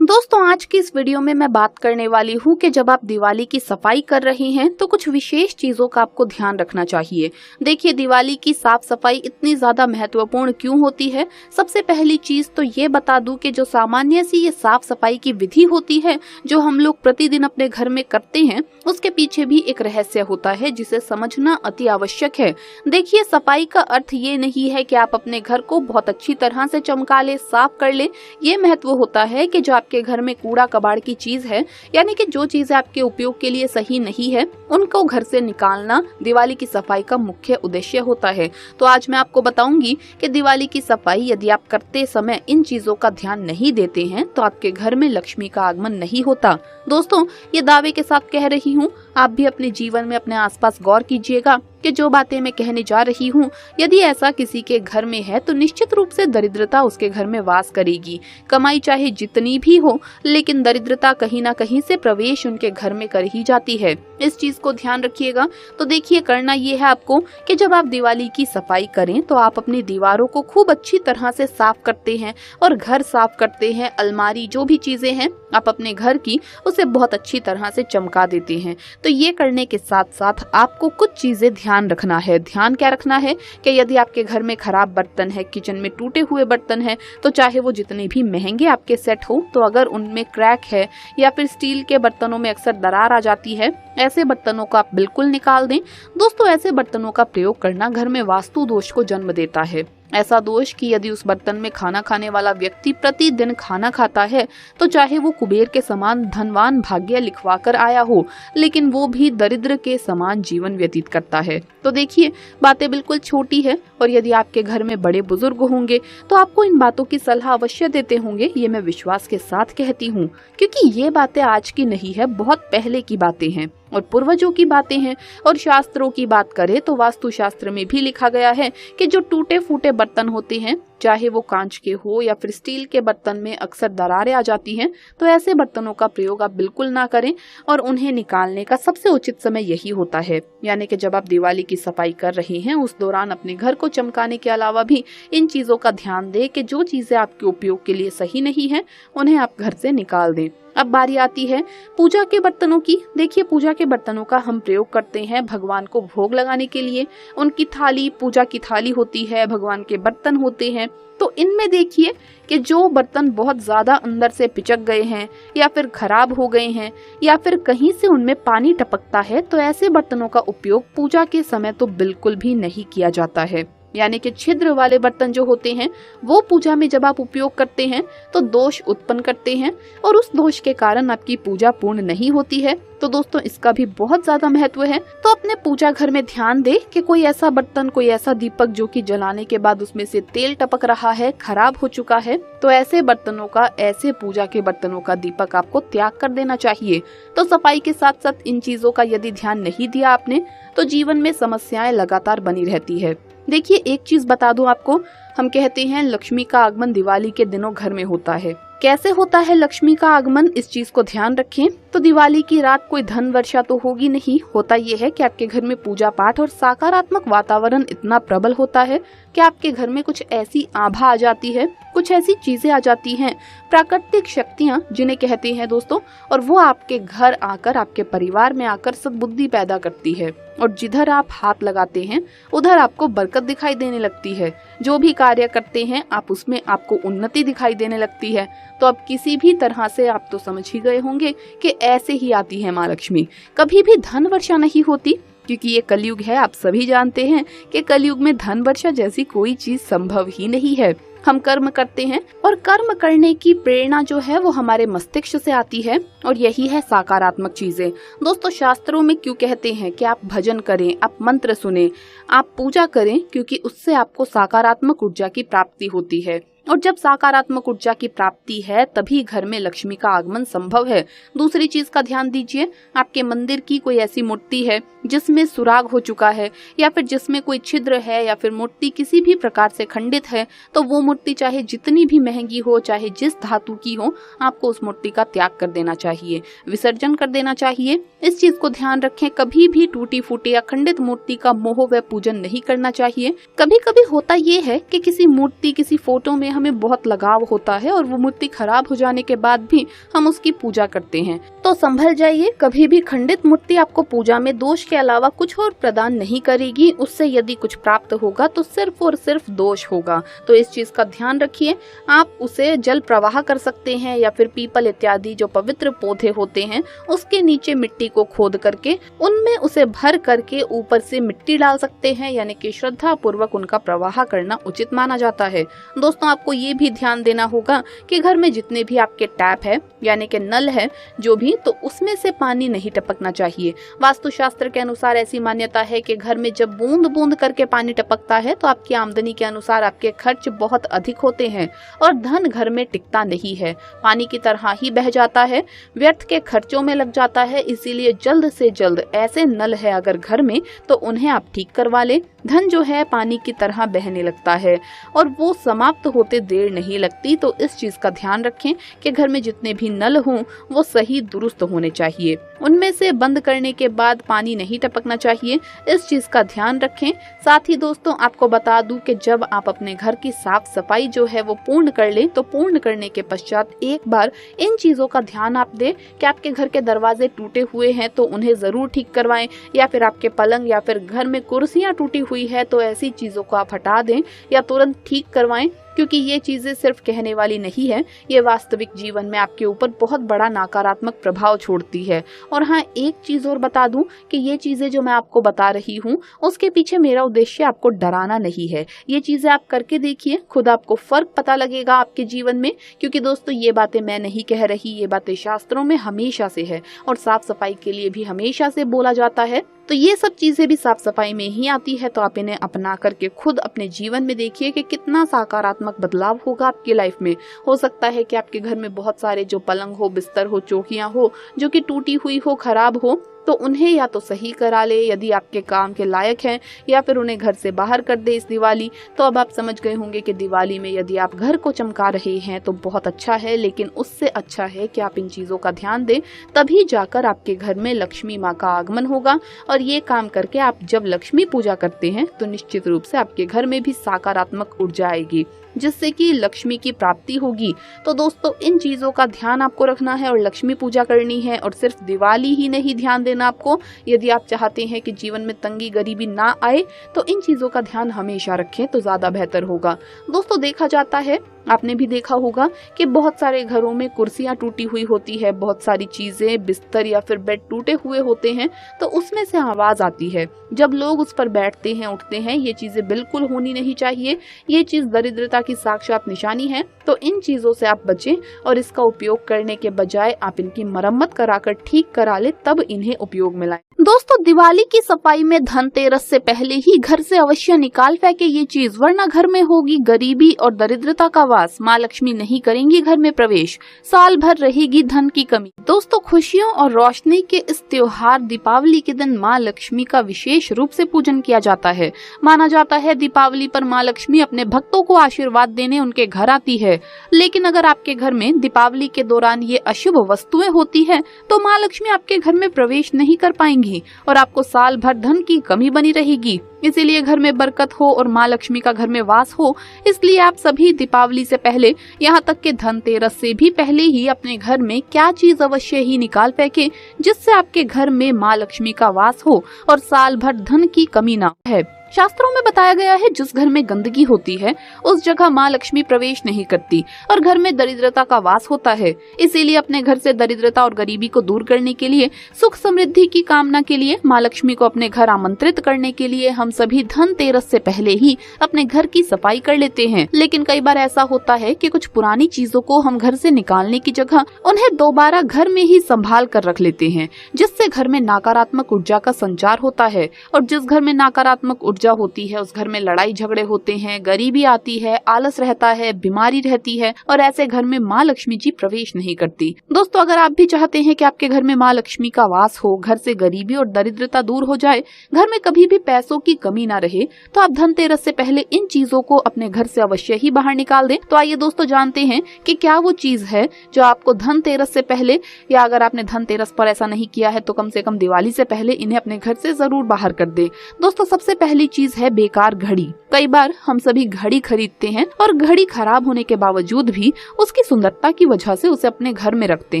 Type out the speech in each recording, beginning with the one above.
दोस्तों, आज की इस वीडियो में मैं बात करने वाली हूँ कि जब आप दिवाली की सफाई कर रहे हैं तो कुछ विशेष चीजों का आपको ध्यान रखना चाहिए। देखिए, दिवाली की साफ सफाई इतनी ज्यादा महत्वपूर्ण क्यों होती है। सबसे पहली चीज तो ये बता दूं कि जो सामान्य सी ये साफ सफाई की विधि होती है जो हम लोग प्रतिदिन अपने घर में करते हैं, उसके पीछे भी एक रहस्य होता है जिसे समझना अति आवश्यक है। देखिए, सफाई का अर्थ ये नहीं है कि आप अपने घर को बहुत अच्छी तरह से चमका ले, साफ कर ले। ये महत्व होता है कि जो आपके घर में कूड़ा कबाड़ की चीज है, यानी कि जो चीजें आपके उपयोग के लिए सही नहीं है, उनको घर से निकालना दिवाली की सफाई का मुख्य उद्देश्य होता है। तो आज मैं आपको बताऊंगी कि दिवाली की सफाई यदि आप करते समय इन चीजों का ध्यान नहीं देते हैं तो आपके घर में लक्ष्मी का आगमन नहीं होता। दोस्तों, ये दावे के साथ कह रही हूँ, आप भी अपने जीवन में अपने आसपास गौर कीजिएगा कि जो बातें मैं कहने जा रही हूँ, यदि ऐसा किसी के घर में है तो निश्चित रूप से दरिद्रता उसके घर में वास करेगी। कमाई चाहे जितनी भी हो, लेकिन दरिद्रता कहीं ना कहीं से प्रवेश उनके घर में कर ही जाती है। इस चीज को ध्यान रखिएगा। तो देखिए, करना ये है आपको कि जब आप दिवाली की सफाई करें तो आप अपनी दीवारों को खूब अच्छी तरह से साफ करते हैं और घर साफ करते हैं। अलमारी, जो भी चीजें हैं आप अपने घर की, उसे बहुत अच्छी तरह से चमका देते हैं। तो ये करने के साथ साथ आपको कुछ चीजें ध्यान रखना है। ध्यान क्या रखना है कि यदि आपके घर में खराब बर्तन है, किचन में टूटे हुए बर्तन है, तो चाहे वो जितने भी महंगे आपके सेट हो, तो अगर उनमें क्रैक है या फिर स्टील के बर्तनों में अक्सर दरार आ जाती है, ऐसे बर्तनों को आप बिल्कुल निकाल दें। दोस्तों, ऐसे बर्तनों का प्रयोग करना घर में वास्तु दोष को जन्म देता है। ऐसा दोष कि यदि उस बर्तन में खाना खाने वाला व्यक्ति प्रतिदिन खाना खाता है, तो चाहे वो कुबेर के समान धनवान भाग्य लिखवा कर आया हो, लेकिन वो भी दरिद्र के समान जीवन व्यतीत करता है। तो देखिए, बातें बिल्कुल छोटी है और यदि आपके घर में बड़े बुजुर्ग होंगे तो आपको इन बातों की सलाह अवश्य देते होंगे। ये मैं विश्वास के साथ कहती हूँ, क्योंकि ये बातें आज की नहीं है, बहुत पहले की बातें हैं और पूर्वजों की बातें हैं। और शास्त्रों की बात करें तो वास्तु शास्त्र में भी लिखा गया है कि जो टूटे फूटे बर्तन होते हैं, चाहे वो कांच के हो या फिर स्टील के बर्तन में अक्सर दरारें आ जाती हैं, तो ऐसे बर्तनों का प्रयोग आप बिल्कुल ना करें और उन्हें निकालने का सबसे उचित समय यही होता है। यानी कि जब आप दिवाली की सफाई कर रहे हैं, उस दौरान अपने घर को चमकाने के अलावा भी इन चीजों का ध्यान दें कि जो चीजें आपके उपयोग के लिए सही नहीं है, उन्हें आप घर से निकाल दें। अब बारी आती है पूजा के बर्तनों की। देखिए, पूजा के बर्तनों का हम प्रयोग करते हैं भगवान को भोग लगाने के लिए। उनकी थाली, पूजा की थाली होती है, भगवान के बर्तन होते हैं। तो इनमें देखिए कि जो बर्तन बहुत ज्यादा अंदर से पिचक गए हैं या फिर खराब हो गए हैं या फिर कहीं से उनमें पानी टपकता है, तो ऐसे बर्तनों का उपयोग पूजा के समय तो बिल्कुल भी नहीं किया जाता है। यानी कि छिद्र वाले बर्तन जो होते हैं, वो पूजा में जब आप उपयोग करते हैं तो दोष उत्पन्न करते हैं और उस दोष के कारण आपकी पूजा पूर्ण नहीं होती है। तो दोस्तों, इसका भी बहुत ज्यादा महत्व है। तो अपने पूजा घर में ध्यान दे कि कोई ऐसा बर्तन, कोई ऐसा दीपक जो कि जलाने के बाद उसमें से तेल टपक रहा है, खराब हो चुका है, तो ऐसे बर्तनों का, ऐसे पूजा के बर्तनों का दीपक आपको त्याग कर देना चाहिए। तो सफाई के साथ साथ इन चीजों का यदि ध्यान नहीं दिया आपने, तो जीवन में समस्याएं लगातार बनी रहती है। देखिए, एक चीज बता दूं आपको, हम कहते हैं लक्ष्मी का आगमन दिवाली के दिनों घर में होता है। कैसे होता है लक्ष्मी का आगमन, इस चीज को ध्यान रखें। तो दिवाली की रात कोई धन वर्षा तो होगी नहीं। होता यह है कि आपके घर में पूजा पाठ और सकारात्मक वातावरण इतना प्रबल होता है कि आपके घर में कुछ ऐसी आभा आ जाती है, कुछ ऐसी चीजें आ जाती हैं, प्राकृतिक शक्तियां जिन्हें कहते हैं दोस्तों, और वो आपके घर आकर, आपके परिवार में आकर सद्बुद्धि पैदा करती है और जिधर आप हाथ लगाते हैं उधर आपको बरकत दिखाई देने लगती है। जो भी कार्य करते हैं आप, उसमें आपको उन्नति दिखाई देने लगती है। तो अब किसी भी तरह से आप तो समझ ही गए होंगे कि ऐसे ही आती है माँ लक्ष्मी। कभी भी धन वर्षा नहीं होती, क्योंकि ये कलयुग है। आप सभी जानते हैं कि कलयुग में धन वर्षा जैसी कोई चीज संभव ही नहीं है। हम कर्म करते हैं और कर्म करने की प्रेरणा जो है वो हमारे मस्तिष्क से आती है और यही है सकारात्मक चीजें। दोस्तों, शास्त्रों में क्यों कहते हैं कि आप भजन करें, आप मंत्र सुने, आप पूजा करें, क्योंकि उससे आपको सकारात्मक ऊर्जा की प्राप्ति होती है। और जब सकारात्मक ऊर्जा की प्राप्ति है तभी घर में लक्ष्मी का आगमन संभव है। दूसरी चीज का ध्यान दीजिए, आपके मंदिर की कोई ऐसी मूर्ति है जिसमें सुराग हो चुका है या फिर जिसमें कोई छिद्र है या फिर मूर्ति किसी भी प्रकार से खंडित है, तो वो मूर्ति चाहे जितनी भी महंगी हो, चाहे जिस धातु की हो, आपको उस मूर्ति का त्याग कर देना चाहिए, विसर्जन कर देना चाहिए। इस चीज को ध्यान रखें, कभी भी टूटी फूटी अखंडित मूर्ति का मोह व पूजन नहीं करना चाहिए। कभी कभी होता ये है कि किसी मूर्ति, किसी फोटो में हमें बहुत लगाव होता है और वो मूर्ति खराब हो जाने के बाद भी हम उसकी पूजा करते हैं, तो संभल जाइए। कभी भी खंडित मूर्ति आपको पूजा में दोष के अलावा कुछ और प्रदान नहीं करेगी। उससे यदि कुछ प्राप्त होगा तो सिर्फ और सिर्फ दोष होगा। तो इस चीज का ध्यान रखिए। आप उसे जल प्रवाह कर सकते हैं या फिर पीपल इत्यादि जो पवित्र पौधे होते हैं उसके नीचे मिट्टी को खोद करके उनमें उसे भर करके ऊपर से मिट्टी डाल सकते हैं, यानी कि श्रद्धा पूर्वक उनका प्रवाह करना उचित माना जाता है। दोस्तों, आपको ये भी ध्यान देना होगा कि घर में जितने भी आपके टैप है यानी कि नल है जो भी, तो उसमें से पानी नहीं टपकना चाहिए। वास्तुशास्त्र के अनुसार ऐसी मान्यता है कि घर में जब बूंद बूंद करके पानी टपकता है तो आपकी आमदनी के अनुसार आपके खर्च बहुत अधिक होते हैं और धन घर में टिकता नहीं है, पानी की तरह ही बह जाता है, व्यर्थ के खर्चों में लग जाता है। इसीलिए जल्द से जल्द ऐसे नल है अगर घर में तो उन्हें आप ठीक करवा ले। धन जो है पानी की तरह बहने लगता है और वो समाप्त होते देर नहीं लगती। तो इस चीज का ध्यान रखें कि घर में जितने भी नल हों वो सही दुरुस्त होने चाहिए, उनमें से बंद करने के बाद पानी नहीं टपकना चाहिए। इस चीज का ध्यान रखें। साथ ही दोस्तों, आपको बता दूं कि जब आप अपने घर की साफ सफाई जो है वो पूर्ण कर लें तो पूर्ण करने के पश्चात एक बार इन चीजों का ध्यान आप दें कि आपके घर के दरवाजे टूटे हुए हैं तो उन्हें जरूर ठीक करवाएं, या फिर आपके पलंग या फिर घर में कुर्सियां टूटी हुई है तो ऐसी चीजों को आप हटा दें या तुरंत ठीक करवाएं, क्योंकि ये चीजें सिर्फ कहने वाली नहीं है, ये वास्तविक जीवन में आपके ऊपर बहुत बड़ा नकारात्मक प्रभाव छोड़ती है। और हाँ, एक चीज और बता दूं कि ये चीजें जो मैं आपको बता रही हूँ उसके पीछे मेरा उद्देश्य आपको डराना नहीं है। ये चीजें आप करके देखिए, खुद आपको फर्क पता लगेगा आपके जीवन में। क्योंकि दोस्तों, ये बातें मैं नहीं कह रही, ये बातें शास्त्रों में हमेशा से है और साफ सफाई के लिए भी हमेशा से बोला जाता है। तो ये सब चीजें भी साफ सफाई में ही आती है। तो आप इन्हें अपना करके खुद अपने जीवन में देखिए कि कितना सकारात्मक बदलाव होगा आपकी लाइफ में। हो सकता है कि आपके घर में बहुत सारे जो पलंग हो, बिस्तर हो, चौकियां हो जो कि टूटी हुई हो, खराब हो, तो उन्हें या तो सही करा ले यदि आपके काम के लायक हैं, या फिर उन्हें घर से बाहर कर दे इस दिवाली। तो अब आप समझ गए होंगे कि दिवाली में यदि आप घर को चमका रहे हैं तो बहुत अच्छा है, लेकिन उससे अच्छा है कि आप इन चीजों का ध्यान दें, तभी जाकर आपके घर में लक्ष्मी माँ का आगमन होगा। और ये काम करके आप जब लक्ष्मी पूजा करते हैं तो निश्चित रूप से आपके घर में भी सकारात्मक ऊर्जा आएगी, जिससे कि लक्ष्मी की प्राप्ति होगी। तो दोस्तों, इन चीजों का ध्यान आपको रखना है और लक्ष्मी पूजा करनी है। और सिर्फ दिवाली ही नहीं ध्यान देना आपको, यदि आप चाहते हैं कि जीवन में तंगी गरीबी ना आए तो इन चीजों का ध्यान हमेशा रखें तो ज्यादा बेहतर होगा। दोस्तों, देखा जाता है, आपने भी देखा होगा कि बहुत सारे घरों में कुर्सियां टूटी हुई होती है, बहुत सारी चीजें, बिस्तर या फिर बेड टूटे हुए होते हैं, तो उसमें से आवाज आती है जब लोग उस पर बैठते हैं, उठते हैं। ये चीजें बिल्कुल होनी नहीं चाहिए। ये चीज दरिद्रता की साक्षात निशानी है। तो इन चीजों से आप बचें और इसका उपयोग करने के बजाय आप इनकी मरम्मत कराकर ठीक करा ले, तब इन्हें उपयोग में लाएं। दोस्तों, दिवाली की सफाई में धनतेरस से पहले ही घर से अवश्य निकाल फेंके ये चीज, वरना घर में होगी गरीबी और दरिद्रता का वास। माँ लक्ष्मी नहीं करेंगी घर में प्रवेश, साल भर रहेगी धन की कमी। दोस्तों, खुशियों और रोशनी के इस त्योहार दीपावली के दिन माँ लक्ष्मी का विशेष रूप से पूजन किया जाता है। माना जाता है दीपावली पर माँ लक्ष्मी अपने भक्तों को आशीर्वाद देने उनके घर आती है। लेकिन अगर आपके घर में दीपावली के दौरान ये अशुभ वस्तुएं होती है तो माँ लक्ष्मी आपके घर में प्रवेश नहीं कर पाएंगी और आपको साल भर धन की कमी बनी रहेगी। इसीलिए घर में बरकत हो और माँ लक्ष्मी का घर में वास हो, इसलिए आप सभी दीपावली से पहले, यहाँ तक कि धनतेरस से भी पहले ही अपने घर में क्या चीज अवश्य ही निकाल फेंके जिससे आपके घर में माँ लक्ष्मी का वास हो और साल भर धन की कमी ना है। शास्त्रों में बताया गया है जिस घर में गंदगी होती है उस जगह माँ लक्ष्मी प्रवेश नहीं करती और घर में दरिद्रता का वास होता है। इसीलिए अपने घर से दरिद्रता और गरीबी को दूर करने के लिए, सुख समृद्धि की कामना के लिए, माँ लक्ष्मी को अपने घर आमंत्रित करने के लिए हम सभी धनतेरस से पहले ही अपने घर की सफाई कर लेते हैं। लेकिन कई बार ऐसा होता है कि कुछ पुरानी चीजों को हम घर से निकालने की जगह उन्हें दोबारा घर में ही संभाल कर रख लेते हैं, जिससे घर में नकारात्मक ऊर्जा का संचार होता है। और जिस घर में नकारात्मक कब्जा होती है, उस घर में लड़ाई झगड़े होते हैं, गरीबी आती है, आलस रहता है, बीमारी रहती है और ऐसे घर में माँ लक्ष्मी जी प्रवेश नहीं करती। दोस्तों, अगर आप भी चाहते हैं कि आपके घर में माँ लक्ष्मी का वास हो, घर से गरीबी और दरिद्रता दूर हो जाए, घर में कभी भी पैसों की कमी ना रहे, तो आप धनतेरस से पहले इन चीजों को अपने घर से अवश्य ही बाहर निकाल दें। तो आइए दोस्तों जानते हैं कि क्या वो चीज है जो आपको धनतेरस से पहले, या अगर आपने धनतेरस पर ऐसा नहीं किया है तो कम से कम दिवाली से पहले इन्हें अपने घर से जरूर बाहर कर दे। दोस्तों, सबसे पहली चीज है बेकार घड़ी। कई बार हम सभी घड़ी खरीदते हैं और घड़ी खराब होने के बावजूद भी उसकी सुंदरता की वजह से उसे अपने घर में रखते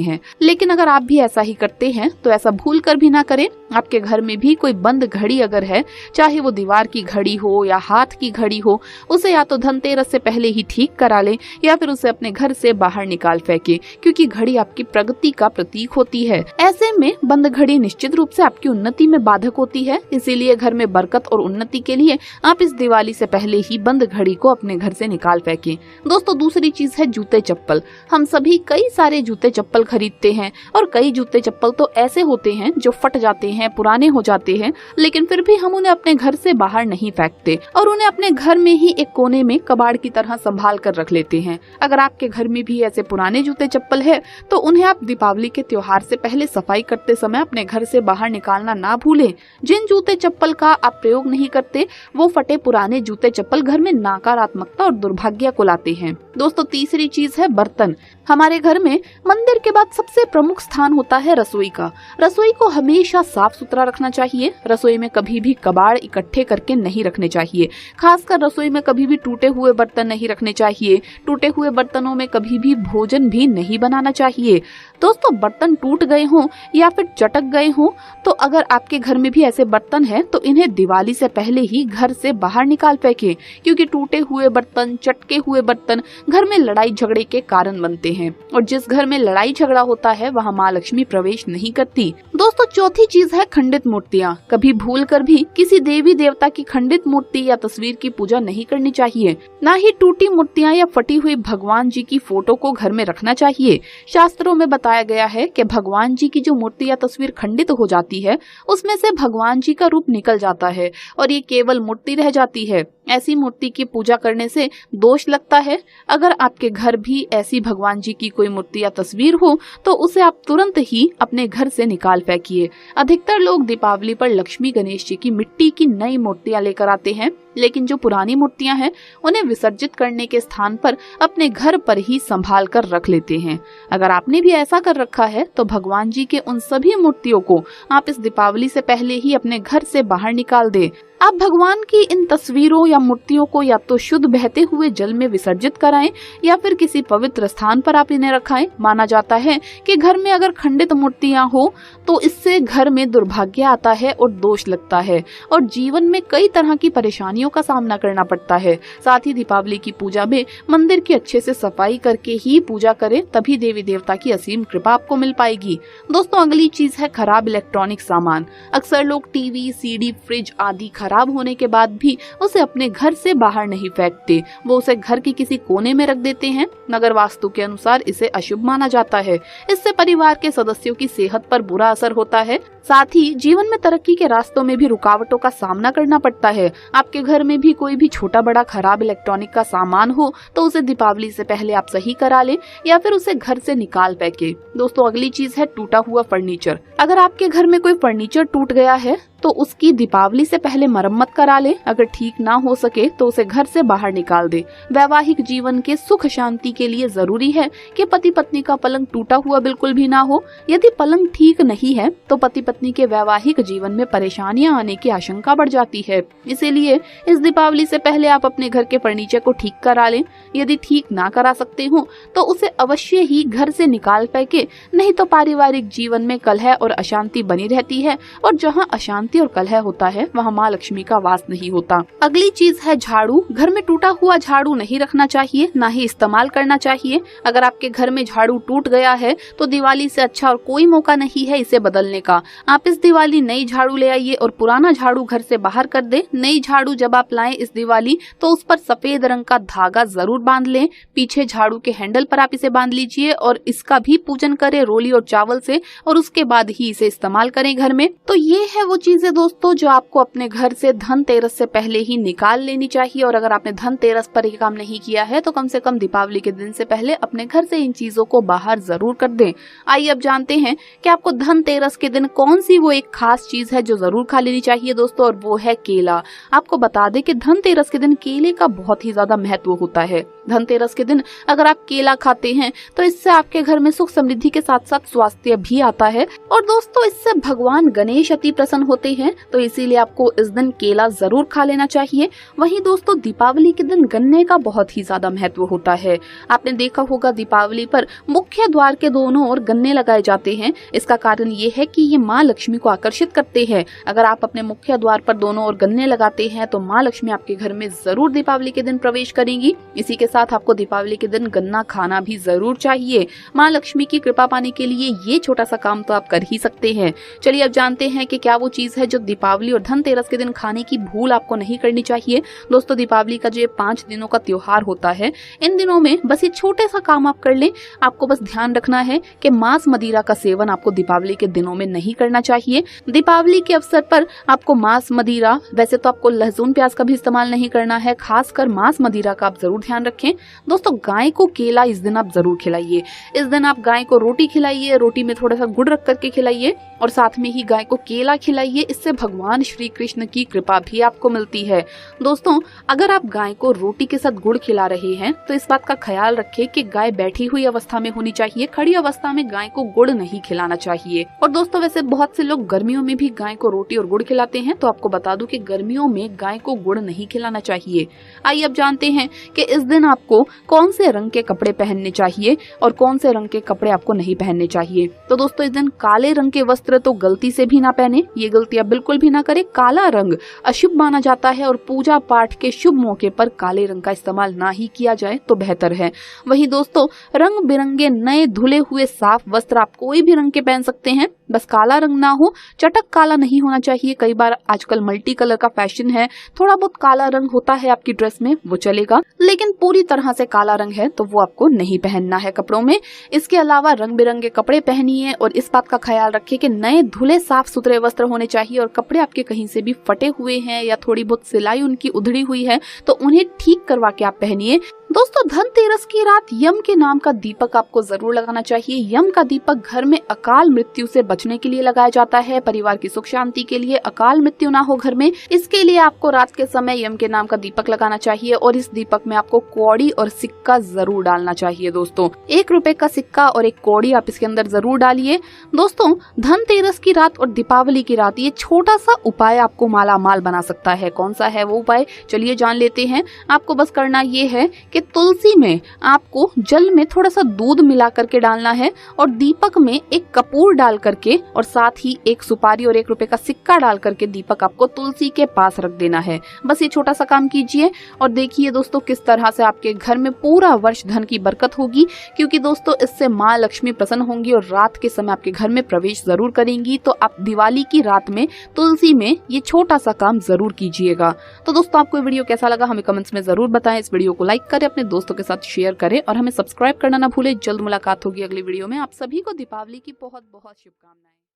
हैं। लेकिन अगर आप भी ऐसा ही करते हैं तो ऐसा भूल कर भी ना करें। आपके घर में भी कोई बंद घड़ी अगर है, चाहे वो दीवार की घड़ी हो या हाथ की घड़ी हो, उसे या तो धनतेरस से पहले ही ठीक करा लें या फिर उसे अपने घर से बाहर निकाल फेंके, क्योंकि घड़ी आपकी प्रगति का प्रतीक होती है। ऐसे में बंद घड़ी निश्चित रूप से आपकी उन्नति में बाधक होती है। इसीलिए घर में बरकत और उन्नति के लिए आप इस दिवाली से पहले ही बंद घड़ी को अपने घर से निकाल फेंकें। दोस्तों, दूसरी चीज है जूते चप्पल। हम सभी कई सारे जूते चप्पल खरीदते हैं और कई जूते चप्पल तो ऐसे होते हैं जो फट जाते हैं, पुराने हो जाते हैं, लेकिन फिर भी हम उन्हें अपने घर से बाहर नहीं फेंकते और उन्हें अपने घर में ही एक कोने में कबाड़ की तरह संभाल कर रख लेते हैं। अगर आपके घर में भी ऐसे पुराने जूते चप्पल है तो उन्हें आप दीपावली के त्योहार से पहले सफाई करते समय अपने घर से बाहर निकालना ना भूलें। जिन जूते चप्पल का आप प्रयोग नहीं करते, वो फटे पुराने जूते चप्पल घर में नकारात्मकता और दुर्भाग्य को लाते हैं। दोस्तों, तीसरी चीज है बर्तन। हमारे घर में मंदिर के बाद सबसे प्रमुख स्थान होता है रसोई का। रसोई को हमेशा साफ सुथरा रखना चाहिए। रसोई में कभी भी कबाड़ इकट्ठे करके नहीं रखने चाहिए। खासकर रसोई में कभी भी टूटे हुए बर्तन नहीं रखने चाहिए। टूटे हुए बर्तनों में कभी भी भोजन भी नहीं बनाना चाहिए। दोस्तों, बर्तन टूट गए हों या फिर चटक गए हों, तो अगर आपके घर में भी ऐसे बर्तन हैं तो इन्हें दिवाली से पहले ही घर से बाहर निकाल फेंकें, क्योंकि टूटे हुए बर्तन, चटके हुए बर्तन घर में लड़ाई झगड़े के कारण बनते हैं और जिस घर में लड़ाई झगड़ा होता है वहाँ माँ लक्ष्मी प्रवेश नहीं करती। दोस्तों, चौथी चीज है खंडित मूर्तियाँ। कभी भूल कर भी किसी देवी देवता की खंडित मूर्ति या तस्वीर की पूजा नहीं करनी चाहिए। न ही टूटी मूर्तियाँ या फटी हुई भगवान जी की फोटो को घर में रखना चाहिए। शास्त्रों में बताया गया है कि भगवान जी की जो मूर्ति या तस्वीर खंडित हो जाती है, उसमें से भगवान जी का रूप निकल जाता है और ये केवल मूर्ति रह जाती है। ऐसी मूर्ति की पूजा करने से दोष लगता है। अगर आपके घर भी ऐसी भगवान जी की कोई मूर्ति या तस्वीर हो तो उसे आप तुरंत ही अपने घर से निकाल फेंकिए। अधिकतर लोग दीपावली पर लक्ष्मी गणेश जी की मिट्टी की नई मूर्तियां लेकर आते हैं, लेकिन जो पुरानी मूर्तियां हैं उन्हें विसर्जित करने के स्थान पर अपने घर पर ही संभाल कर रख लेते हैं। अगर आपने भी ऐसा कर रखा है तो भगवान जी के उन सभी मूर्तियों को आप इस दीपावली से पहले ही अपने घर से बाहर निकाल दें। आप भगवान की इन तस्वीरों या मूर्तियों को या तो शुद्ध बहते हुए जल में विसर्जित कराएं या फिर किसी पवित्र स्थान पर आप इन्हें रखाएं। माना जाता है कि घर में अगर खंडित मूर्तियां हो तो इससे घर में दुर्भाग्य आता है और दोष लगता है और जीवन में कई तरह की परेशानियों का सामना करना पड़ता है। साथ ही दीपावली की पूजा में मंदिर की अच्छे से सफाई करके ही पूजा करें, तभी देवी देवता की असीम कृपा आपको मिल पाएगी। दोस्तों, अगली चीज है खराब इलेक्ट्रॉनिक सामान। अक्सर लोग टीवी, सीडी, फ्रिज आदि खराब होने के बाद भी उसे अपने घर से बाहर नहीं फेंकते। वो उसे घर के किसी कोने में रख देते हैं। नगर वास्तु के अनुसार इसे अशुभ माना जाता है। इससे परिवार के सदस्यों की सेहत पर बुरा असर होता है। साथ ही जीवन में तरक्की के रास्तों में भी रुकावटों का सामना करना पड़ता है। आपके घर में भी कोई भी छोटा बड़ा खराब इलेक्ट्रॉनिक का सामान हो तो उसे दीपावली से पहले आप सही करा लें या फिर उसे घर से निकाल फेंके। दोस्तों, अगली चीज है टूटा हुआ फर्नीचर। अगर आपके घर में कोई फर्नीचर टूट गया है तो उसकी दीपावली से पहले मरम्मत करा ले। अगर ठीक ना हो सके तो उसे घर से बाहर निकाल दे। वैवाहिक जीवन के सुख शांति के लिए जरूरी है कि पति पत्नी का पलंग टूटा हुआ बिल्कुल भी ना हो। यदि पलंग ठीक नहीं है तो पति पत्नी के वैवाहिक जीवन में परेशानियां आने की आशंका बढ़ जाती है। इसीलिए इस दीपावली से पहले आप अपने घर के फर्नीचर को ठीक करा लें। यदि ठीक ना करा सकते हो तो उसे अवश्य ही घर से निकाल फेंके, नहीं तो पारिवारिक जीवन में कलह और अशांति बनी रहती है और जहाँ अशांति और कलह होता है वहाँ माँ लक्ष्मी का वास नहीं होता। अगली चीज है झाड़ू। घर में टूटा हुआ झाड़ू नहीं रखना चाहिए, ना ही इस्तेमाल करना चाहिए। अगर आपके घर में झाड़ू टूट गया है तो दिवाली से अच्छा और कोई मौका नहीं है इसे बदलने का। आप इस दिवाली नई झाड़ू ले आइए और पुराना झाड़ू घर से बाहर कर दे। नई झाड़ू जब आप लाएं इस दिवाली तो उस पर सफेद रंग का धागा जरूर बांध लें। पीछे झाड़ू के हैंडल पर आप इसे बांध लीजिए और इसका भी पूजन करें रोली और चावल से, और उसके बाद ही इसे इस्तेमाल करें घर में। तो ये है वो चीजें दोस्तों जो आपको अपने घर से धनतेरस से पहले ही निकाल लेनी चाहिए। और अगर आपने धनतेरस पर ये काम नहीं किया है तो कम से कम दीपावली के दिन से पहले अपने घर से इन चीजों को बाहर जरूर कर दें। आइए अब जानते हैं कि आपको धनतेरस के दिन कौन सी वो एक खास चीज है जो जरूर खा लेनी चाहिए दोस्तों, और वो है केला। आपको बता दें कि धनतेरस के दिन केले का बहुत ही ज्यादा महत्व होता है। धनतेरस के दिन अगर आप केला खाते हैं तो इससे आपके घर में सुख समृद्धि के साथ साथ स्वास्थ्य भी आता है। और दोस्तों इससे भगवान गणेश अति प्रसन्न होते हैं, तो इसीलिए आपको इस दिन केला जरूर खा लेना चाहिए। वहीं दोस्तों दीपावली के दिन गन्ने का बहुत ही ज्यादा महत्व होता है। आपने देखा होगा दीपावली पर मुख्य द्वार के दोनों ओर गन्ने लगाए जाते हैं। इसका कारण ये है कि ये माँ लक्ष्मी को आकर्षित करते हैं। अगर आप अपने मुख्य द्वार पर दोनों ओर गन्ने लगाते हैं तो माँ लक्ष्मी आपके घर में जरूर दीपावली के दिन प्रवेश करेंगी। इसी के साथ आपको दीपावली के दिन गन्ना खाना भी जरूर चाहिए। माँ लक्ष्मी की कृपा पाने के लिए ये छोटा सा काम तो आप कर ही सकते हैं। चलिए अब जानते हैं कि क्या वो चीज है जो दीपावली और धनतेरस के दिन खाने की भूल आपको नहीं करनी चाहिए। दोस्तों दीपावली का जो 5 दिनों का त्योहार होता है, इन दिनों में बस ये छोटे सा काम आप कर लें। आपको बस ध्यान रखना है कि मांस मदिरा का सेवन आपको दीपावली के दिनों में नहीं करना चाहिए। दीपावली के अवसर पर आपको मांस मदिरा, वैसे तो आपको लहसुन प्याज का भी इस्तेमाल नहीं करना है, खासकर मांस मदिरा का आप जरूर ध्यान रखें। दोस्तों गाय को केला इस दिन आप जरूर खिलाइए। इस दिन आप गाय को रोटी खिलाइए, रोटी में थोड़ा सा गुड़ रख करके खिलाइए और साथ में ही गाय को केला खिलाइए। इससे भगवान श्री कृष्ण की कृपा भी आपको मिलती है। दोस्तों अगर आप गाय को रोटी के साथ गुड़ खिला रहे हैं तो इस बात का ख्याल रखें कि गाय बैठी हुई अवस्था में होनी चाहिए। खड़ी अवस्था में गाय को गुड़ नहीं खिलाना चाहिए। और दोस्तों वैसे बहुत से लोग गर्मियों में भी गाय को रोटी और गुड़ खिलाते हैं, तो आपको बता दूं कि गर्मियों में गाय को गुड़ नहीं खिलाना चाहिए। आइए अब जानते हैं कि इस दिन आपको कौन से रंग के कपड़े पहनने चाहिए और कौन से रंग के कपड़े आपको नहीं पहनने चाहिए। तो दोस्तों इस दिन काले रंग के वस्त्र तो गलती से भी ना पहने, ये गलती आप बिल्कुल भी ना करें। काला रंग अशुभ माना जाता है और पूजा पाठ के शुभ मौके पर काले रंग का इस्तेमाल ना ही किया जाए तो बेहतर है। वहीं दोस्तों रंग बिरंगे नए धुले हुए साफ वस्त्र आप कोई भी रंग के पहन सकते हैं, बस काला रंग ना हो, चटक काला नहीं होना चाहिए। कई बार आजकल मल्टी कलर का फैशन है, थोड़ा बहुत काला रंग होता है आपकी ड्रेस में वो चलेगा, लेकिन पूरी तरह से काला रंग है तो वो आपको नहीं पहनना है कपड़ों में। इसके अलावा रंग बिरंगे कपड़े पहनिए और इस बात का ख्याल रखिए कि नए धुले साफ सुथरे वस्त्र होने चाहिए और कपड़े आपके कहीं से भी फटे हुए हैं या थोड़ी बहुत सिलाई उनकी उधड़ी हुई है तो उन्हें ठीक करवा के आप पहनिए। दोस्तों धनतेरस की रात यम के नाम का दीपक आपको जरूर लगाना चाहिए। यम का दीपक घर में अकाल मृत्यु से बचने के लिए लगाया जाता है, परिवार की सुख शांति के लिए, अकाल मृत्यु ना हो घर में। इसके लिए आपको रात के समय यम के नाम का दीपक लगाना चाहिए और इस दीपक में आपको कौड़ी और सिक्का जरूर डालना चाहिए। दोस्तों 1 रुपए का सिक्का और 1 कौड़ी आप इसके अंदर जरूर डालिए। दोस्तों धनतेरस की रात और दीपावली की रात ये छोटा सा उपाय आपको माला माल बना सकता है। कौन सा है वो उपाय, चलिए जान लेते हैं। आपको बस करना ये है कि तुलसी में आपको जल में थोड़ा सा दूध मिला करके डालना है और दीपक में एक कपूर डाल करके और साथ ही 1 सुपारी और 1 रुपए का सिक्का डाल करके दीपक आपको तुलसी के पास रख देना है। बस ये छोटा सा काम कीजिए और देखिए दोस्तों किस तरह से आपके घर में पूरा वर्ष धन की बरकत होगी, क्योंकि दोस्तों इससे माँ लक्ष्मी प्रसन्न होंगी और रात के समय आपके घर में प्रवेश जरूर करेंगी। तो आप दिवाली की रात में तुलसी में ये छोटा सा काम जरूर कीजिएगा। तो दोस्तों आपको वीडियो कैसा लगा हमें कमेंट्स में जरूर बताएं। इस वीडियो को लाइक करें, अपने दोस्तों के साथ शेयर करें और हमें सब्सक्राइब करना ना भूलें। जल्द मुलाकात होगी अगली वीडियो में। आप सभी को दीपावली की बहुत बहुत शुभकामनाएं।